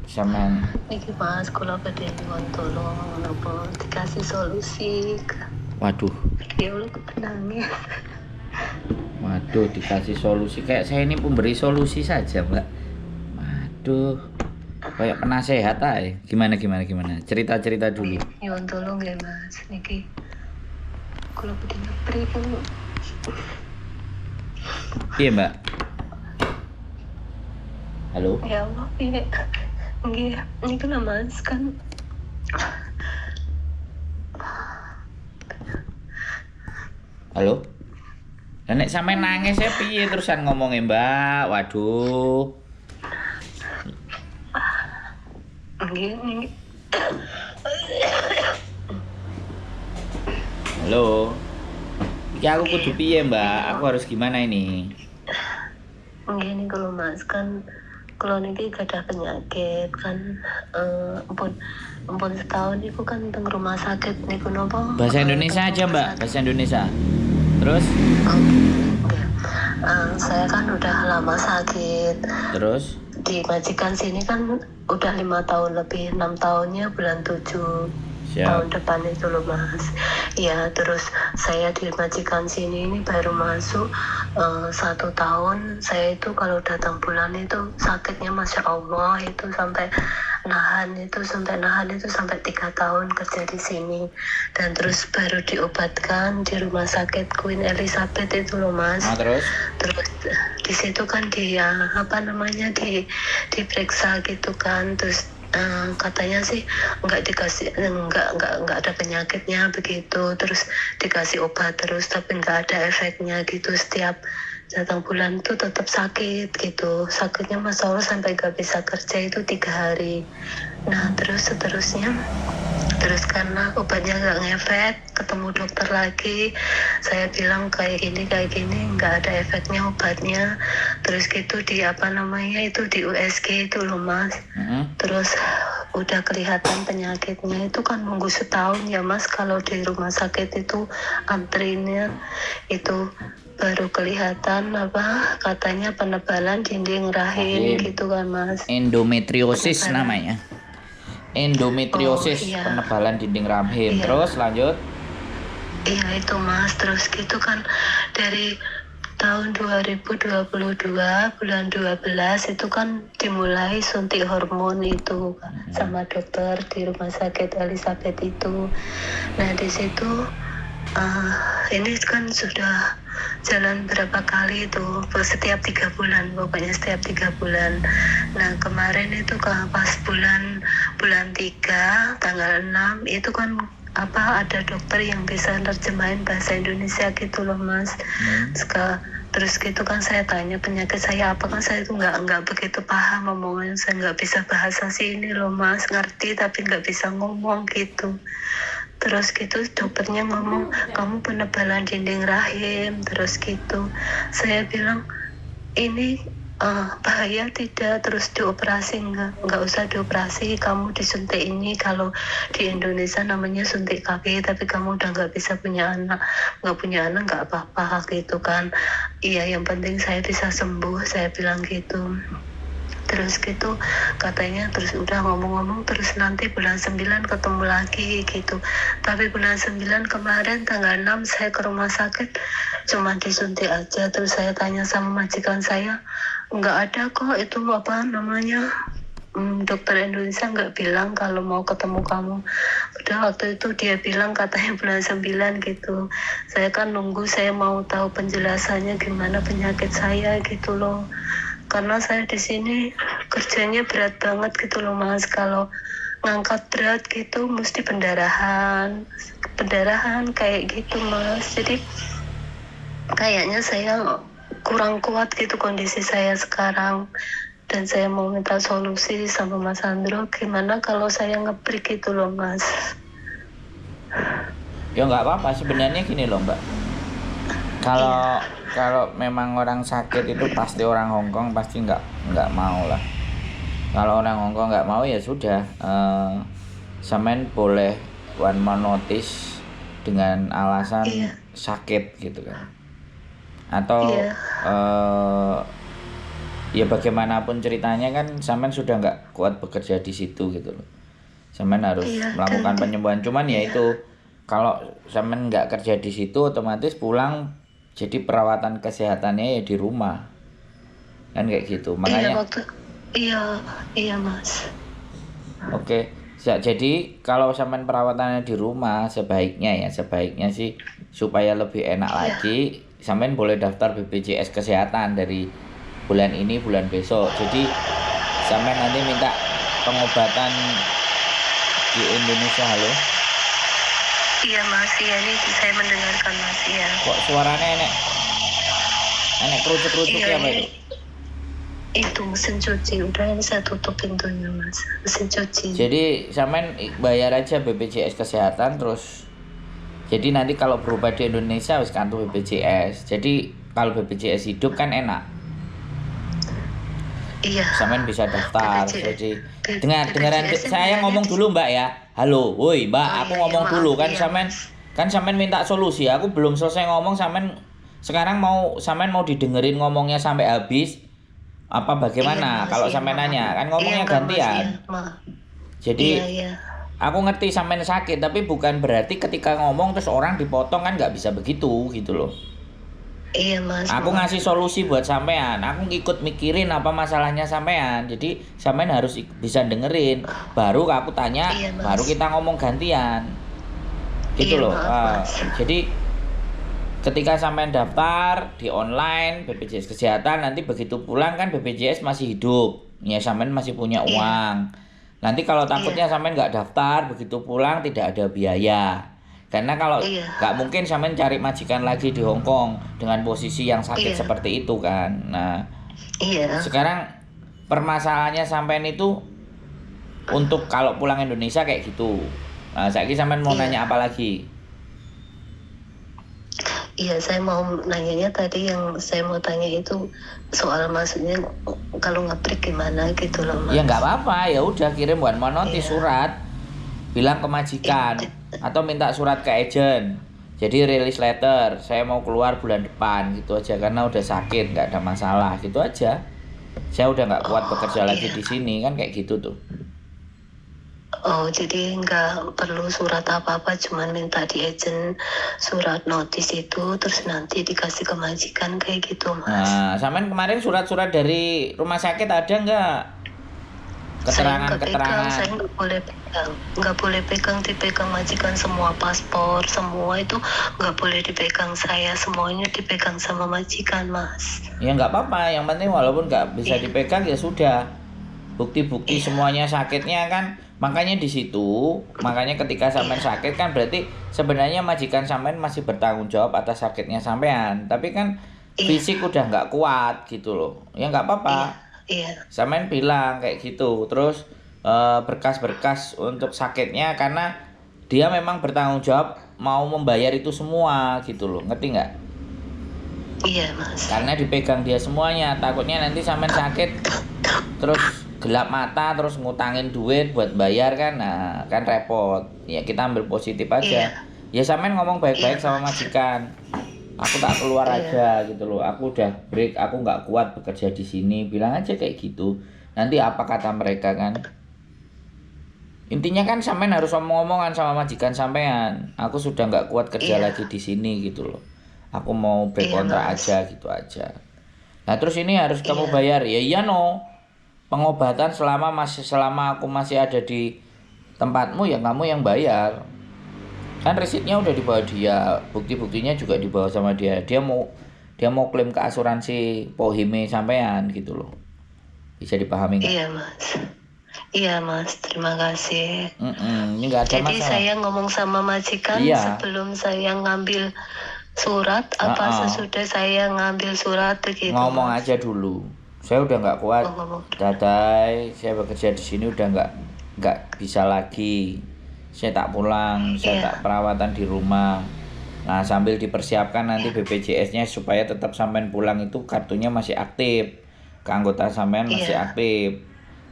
Sampean Niki Mas, kula badhe nyuwun tolong napa dikasih solusi. waduh, Ya Allah nangis. waduh dikasih solusi. Kayak saya ini pemberi solusi saja, Mbak. Waduh, kayak penasehat aja. Gimana gimana gimana? Cerita-cerita dulu. Nyuwun tolong ya Mas. Niki kula badhe pripun. Iya, Mbak. Halo? Ya Allah, piye? Nggih, niku lho Mas kan Halo? Nek sampe nangis ya piye terusan ngomongnya, Mbak? Waduh. nggih niki Halo. Iki aku kudu piye, Mbak? Aku harus gimana ini? nggih niku lho Mas kan kula niki gadah penyakit kan ampun setahun niku kan teng rumah sakit niku napa? Bahasa Indonesia aja, Mbak. Bahasa Indonesia. Terus? Saya kan udah lama sakit. Terus? Di majikan sini kan udah 5 tahun lebih, 6 tahunnya bulan 7 tahun Siap. depan itu loh Mas. Ya terus saya di majikan sini ini baru masuk 1 tahun. Saya itu kalau datang bulan itu sakitnya Masya Allah itu sampai nahan itu sampai 3 tahun kerja di sini, dan terus baru diobatkan di rumah sakit Queen Elizabeth itu loh Mas. Terus? Terus di situ kan dia diperiksa gitu kan, terus katanya sih nggak ada penyakitnya begitu, terus dikasih obat terus tapi nggak ada efeknya gitu, setiap datang bulan tuh tetap sakit gitu, sakitnya Masya Allah sampai nggak bisa kerja itu 3 hari. Nah terus seterusnya, terus karena obatnya nggak ngefek, ketemu dokter lagi, saya bilang kayak gini nggak ada efeknya obatnya, terus gitu di di USG itu loh Mas. Terus udah kelihatan penyakitnya itu kan nunggu setahun ya Mas, kalau di rumah sakit itu antrinya itu baru kelihatan katanya penebalan dinding rahim gitu kan Mas. Endometriosis Penebalan. namanya. Endometriosis, Iya. penebalan dinding rahim. Iya. Terus lanjut. Iya itu Mas, terus gitu kan dari tahun 2022 bulan 12 itu kan dimulai suntik hormon itu sama dokter di rumah sakit Elizabeth itu. Nah di situ ini kan sudah jalan berapa kali itu, setiap 3 bulan, pokoknya setiap 3 bulan. Nah kemarin itu pas bulan 3 tanggal 6 itu kan ada dokter yang bisa nerjemahin bahasa Indonesia gitu loh Mas. Terus gitu kan saya tanya penyakit saya apa, kan saya itu nggak begitu paham omongan, saya nggak bisa bahasa sini loh Mas, ngerti tapi nggak bisa ngomong gitu. Terus gitu dokternya ngomong kamu penebalan dinding rahim, terus gitu saya bilang ini bahaya tidak, terus dioperasi nggak usah dioperasi, kamu disuntik ini, kalau di Indonesia namanya suntik kaki, tapi kamu udah nggak punya anak nggak apa-apa gitu kan. Iya yang penting saya bisa sembuh, saya bilang gitu. Terus gitu katanya, terus udah ngomong-ngomong, terus nanti bulan 9 ketemu lagi gitu. Tapi bulan 9 kemarin tanggal 6 saya ke rumah sakit cuma disuntik aja. Terus saya tanya sama majikan saya, nggak ada kok itu dokter Indonesia nggak bilang kalau mau ketemu kamu. Udah waktu itu dia bilang katanya bulan 9 gitu. Saya kan nunggu, saya mau tahu penjelasannya gimana penyakit saya gitu loh. Karena saya di sini kerjanya berat banget gitu loh Mas. Kalau ngangkat berat gitu mesti pendarahan kayak gitu Mas. Jadi kayaknya saya kurang kuat gitu kondisi saya sekarang. Dan saya mau minta solusi sama Mas Andro, gimana kalau saya ngebreak gitu loh Mas. Ya nggak apa-apa, sebenarnya gini loh Mbak. Kalau memang orang sakit itu pasti orang Hongkong pasti nggak mau lah. Kalau orang Hongkong nggak mau ya sudah, Samen boleh one man notice dengan alasan sakit gitu kan. Atau ya bagaimanapun ceritanya kan sampean sudah nggak kuat bekerja di situ gitu loh. Sampean harus Iya, melakukan dan penyembuhan, cuman ya iya, itu kalau sampean nggak kerja di situ otomatis pulang jadi perawatan kesehatannya ya di rumah kan kayak gitu, iya makanya waktu, iya, iya Mas. oke. Jadi kalau sampean perawatannya di rumah sebaiknya sih supaya lebih enak Iya, lagi sampean boleh daftar BPJS kesehatan dari bulan ini bulan besok. Jadi sampean nanti minta pengobatan di Indonesia. Halo, iya Mas, iya ini saya mendengarkan Mas, iya. kok suaranya enek enek kerucuk-kerucuk Iya ya apa itu? ini itu mesin cuci, udah ini saya tutup pintunya Mas, mesin cuci. Jadi sampean bayar aja BPJS kesehatan terus. Jadi nanti kalau berubah di Indonesia harus kartu BPJS. Jadi kalau BPJS hidup kan enak. Iya, Sampean bisa daftar. BPJS, Jadi dengaran BPJS saya bayarnya ngomong di, dulu Mbak ya. Halo, woi Mbak, oh aku iya, iya ngomong maaf, dulu kan iya sampean Mas. minta solusi. Aku belum selesai ngomong sampean sekarang sampean mau didengerin ngomongnya sampai habis apa Iya bagaimana? Mas, Kalau iya sampean maaf. nanya kan Iya ngomongnya enggak Mas, iya gantian. maaf. Iya, Jadi iya. aku ngerti sampean sakit tapi bukan berarti ketika ngomong terus orang dipotong kan nggak bisa begitu gitu loh. Iya Mas, Aku maaf. ngasih solusi buat sampean. Aku ikut mikirin apa masalahnya sampean. Jadi sampean harus bisa dengerin. Baru aku tanya, Iya baru Mas. kita ngomong gantian. Gitu Iya loh. maaf Mas. Jadi ketika sampean daftar di online BPJS Kesehatan nanti begitu pulang kan BPJS masih hidup. Ya sampean masih punya Iya, uang. Nanti kalau takutnya iya, sampean nggak daftar begitu pulang tidak ada biaya. Karena kalau iya, nggak mungkin sampean cari majikan lagi di Hong Kong dengan posisi yang sakit iya, seperti itu kan. Nah, iya. sekarang permasalahannya sampean itu untuk kalau pulang Indonesia kayak gitu. Nah, saya sampean mau Iya, nanya apa lagi? iya, saya mau nanyanya tadi yang saya mau tanya itu soal maksudnya kalau ngaprik gimana gitu loh Ya Mas. nggak apa-apa, ya udah kirim one man notice Iya, surat, bilang ke majikan atau minta surat ke agent. Jadi release letter, saya mau keluar bulan depan gitu aja karena udah sakit, nggak ada masalah gitu aja. Saya udah nggak kuat bekerja lagi iya. di sini kan kayak gitu tuh. Oh, jadi nggak perlu surat apa-apa, cuman minta di agent surat notis itu, terus nanti dikasih ke majikan kayak gitu, Mas. Nah, sampean kemarin surat-surat dari rumah sakit ada nggak? Saya nggak pegang, Keterangan-keterangan. saya nggak boleh pegang, dipegang majikan semua paspor, semua itu nggak boleh dipegang saya, semuanya dipegang sama majikan, Mas. Ya nggak apa-apa, yang penting walaupun nggak bisa Iya, dipegang ya sudah. Bukti-bukti iya, semuanya sakitnya kan, makanya di situ, makanya ketika sampean iya, sakit kan berarti sebenarnya majikan sampean masih bertanggung jawab atas sakitnya sampean, tapi kan iya, fisik udah nggak kuat gitu loh. Ya nggak iya, apa-apa, iya, sampean bilang kayak gitu. Terus berkas-berkas untuk sakitnya karena dia memang bertanggung jawab mau membayar itu semua gitu loh, ngerti nggak? iya, Mas. Karena dipegang dia semuanya, takutnya nanti sampean sakit terus gelap mata terus ngutangin duit buat bayar kan, nah kan repot. Ya kita ambil positif aja, Iya, ya sampean ngomong baik-baik iya, sama Mas. majikan, aku tak keluar Iya, aja gitu loh, aku udah break, aku nggak kuat bekerja di sini, bilang aja kayak gitu. Nanti apa kata mereka kan, intinya kan sampean harus ngomong-ngomongan sama majikan sampean, aku sudah nggak kuat kerja iya, lagi di sini gitu loh, aku mau break iya, kontrak Mas. aja gitu aja. Nah terus ini harus kamu Iya, bayar, ya iya no, pengobatan selama aku masih ada di tempatmu ya kamu yang bayar. Kan resitnya udah dibawa dia, bukti-buktinya juga dibawa sama dia. Dia mau klaim ke asuransi Pohime sampean gitu loh. Bisa dipahami nggak? iya, Mas. Iya, Mas. Terima kasih. Ini nggak ada Jadi masalah. saya ngomong sama majikan Iya, sebelum saya ngambil surat, apa heeh. sesudah saya ngambil surat begitu, Ngomong Mas? aja dulu. Saya udah nggak kuat, Oh, ngomong. Dadai. Saya bekerja di sini udah nggak bisa lagi. Saya tak pulang, saya Iya, tak perawatan di rumah. Nah, sambil dipersiapkan nanti iya, BPJS-nya supaya tetap sampean pulang itu kartunya masih aktif. Keanggotaan sampean masih iya, aktif.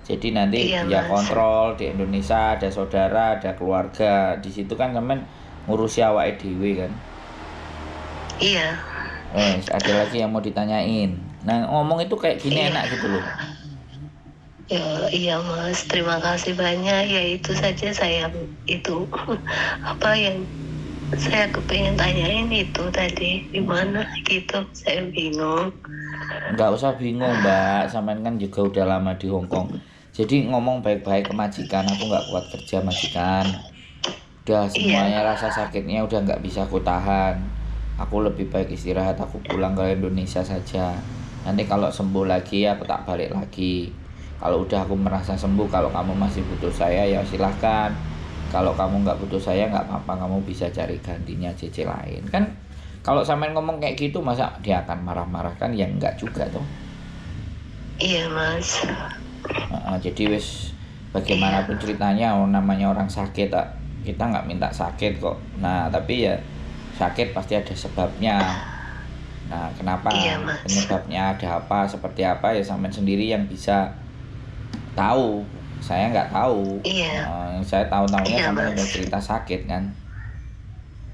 Jadi nanti iya, dia Mas. kontrol di Indonesia ada saudara, ada keluarga. Di situ kan sampean ngurusi awake dhewe kan. Iya, Ada lagi yang mau ditanyain. Nah, ngomong itu kayak gini Iya. enak gitu loh. Ya, iya Mas, terima kasih banyak. Ya itu saja saya itu apa yang saya kepengen tanyain itu tadi gimana gitu. Saya bingung. Nggak usah bingung, Mbak. Sampean kan juga udah lama di Hong Kong. Jadi ngomong baik-baik ke majikan, aku nggak kuat kerja majikan. Udah Iya, semuanya rasa sakitnya udah nggak bisa aku tahan. Aku lebih baik istirahat, aku pulang ke Indonesia saja. Nanti kalau sembuh lagi aku tak balik lagi. Kalau udah aku merasa sembuh, kalau kamu masih butuh saya ya silahkan. Kalau kamu nggak butuh saya nggak apa-apa, kamu bisa cari gantinya JJ lain. Kan kalau sampean ngomong kayak gitu masa dia akan marah-marah, kan ya enggak juga tuh. iya Mas. Jadi wis bagaimanapun ceritanya namanya orang sakit kita nggak minta sakit kok. Nah tapi ya sakit pasti ada sebabnya. Nah kenapa Iya Mas. penyebabnya ada apa seperti apa ya sampean sendiri yang bisa tahu. Saya nggak tahu. Iya, Saya tahu-tahunya iya sampean udah Mas. cerita sakit kan.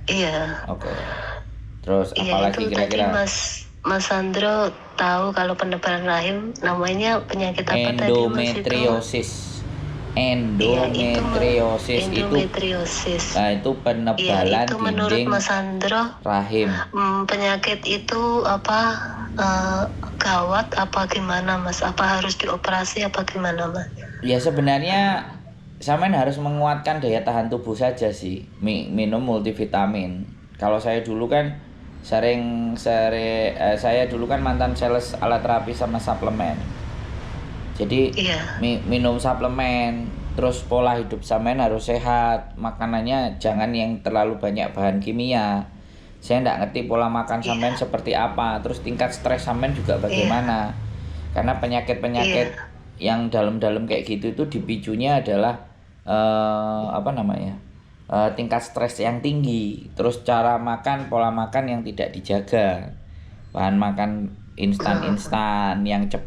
Iya, Oke. Terus iya itu apalagi tadi kira-kira? Mas Sandro tahu kalau penebalan rahim namanya penyakit apa tadi Mas itu? Endometriosis. Iya, itu Endometriosis itu endometriosis. Iya, penebalan itu menurut dinding Mas Sandro rahim. penyakit itu apa gawat apa gimana Mas? Apa harus dioperasi apa gimana Mas? Ya sebenarnya sampean harus menguatkan daya tahan tubuh saja sih. Minum multivitamin. Kalau saya dulu kan saya dulu kan mantan sales alat terapi sama suplemen. Jadi Iya, minum suplemen, terus pola hidup sampean harus sehat, makanannya jangan yang terlalu banyak bahan kimia. Saya nggak ngerti pola makan sampean iya, seperti apa, terus tingkat stres sampean juga iya, bagaimana. Karena penyakit-penyakit iya, yang dalam-dalam kayak gitu itu dipicunya adalah apa namanya? Tingkat stres yang tinggi, terus cara makan, pola makan yang tidak dijaga. Bahan makan instan-instan yang cepat